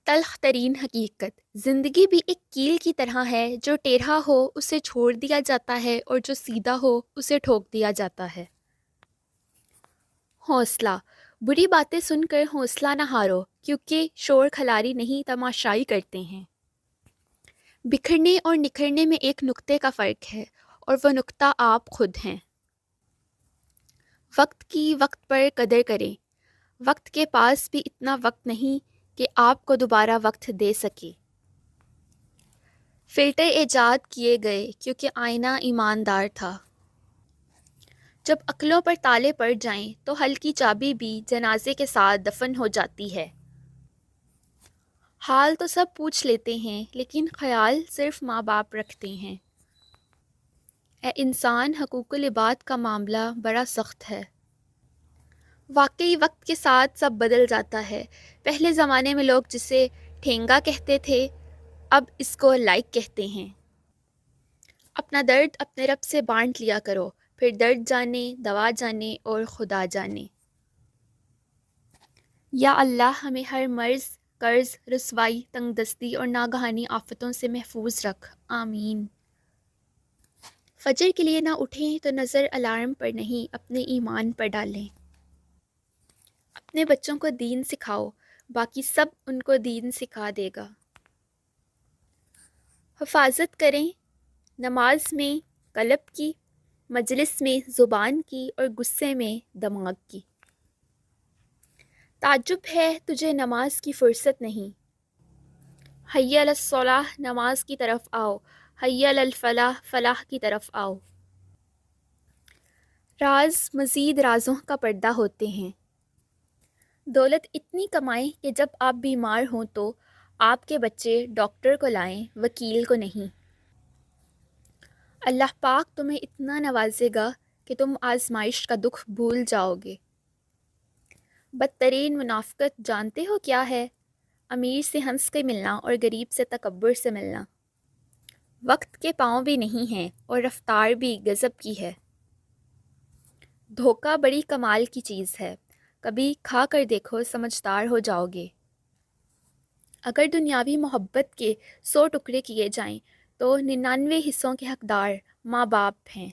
تلخ ترین حقیقت، زندگی بھی ایک کیل کی طرح ہے، جو ٹیڑھا ہو اسے چھوڑ دیا جاتا ہے اور جو سیدھا ہو اسے ٹھوک دیا جاتا ہے۔ حوصلہ، بری باتیں سن کر حوصلہ نہ ہارو، کیونکہ شور کھلاری نہیں تماشائی کرتے ہیں۔ بکھرنے اور نکھرنے میں ایک نقطے کا فرق ہے، اور وہ نقطہ آپ خود ہیں۔ وقت کی وقت پر قدر کریں، وقت کے پاس بھی اتنا وقت نہیں کہ آپ کو دوبارہ وقت دے سکے۔ فلٹر ایجاد کیے گئے کیونکہ آئینہ ایماندار تھا۔ جب عقلوں پر تالے پڑ جائیں تو حل کی چابی بھی جنازے کے ساتھ دفن ہو جاتی ہے۔ حال تو سب پوچھ لیتے ہیں لیکن خیال صرف ماں باپ رکھتے ہیں۔ اے انسان، حقوق العباد کا معاملہ بڑا سخت ہے۔ واقعی وقت کے ساتھ سب بدل جاتا ہے۔ پہلے زمانے میں لوگ جسے ٹھینگا کہتے تھے، اب اس کو لائک کہتے ہیں۔ اپنا درد اپنے رب سے بانٹ لیا کرو، پھر درد جانے، دوا جانے اور خدا جانے۔ یا اللہ، ہمیں ہر مرض، قرض، رسوائی، تنگ دستی اور ناگہانی آفتوں سے محفوظ رکھ، آمین۔ فجر کے لیے نہ اٹھیں تو نظر الارم پر نہیں اپنے ایمان پر ڈالیں۔ اپنے بچوں کو دین سکھاؤ، باقی سب ان کو دین سکھا دے گا۔ حفاظت کریں نماز میں قلب کی، مجلس میں زبان کی اور غصے میں دماغ کی۔ تعجب ہے تجھے نماز کی فرصت نہیں۔ حی علی الصلاح، نماز کی طرف آؤ، حی علی الفلاح، فلاح کی طرف آؤ۔ راز مزید رازوں کا پردہ ہوتے ہیں۔ دولت اتنی کمائیں کہ جب آپ بیمار ہوں تو آپ کے بچے ڈاکٹر کو لائیں، وکیل کو نہیں۔ اللہ پاک تمہیں اتنا نوازے گا کہ تم آزمائش کا دکھ بھول جاؤ گے۔ بدترین منافقت جانتے ہو کیا ہے؟ امیر سے ہنس کے ملنا اور غریب سے تکبر سے ملنا۔ وقت کے پاؤں بھی نہیں ہیں اور رفتار بھی غضب کی ہے۔ دھوکہ بڑی کمال کی چیز ہے، کبھی کھا کر دیکھو، سمجھدار ہو جاؤ گے۔ اگر دنیاوی محبت کے 100 ٹکڑے کیے جائیں تو 99 حصوں کے حقدار ماں باپ ہیں۔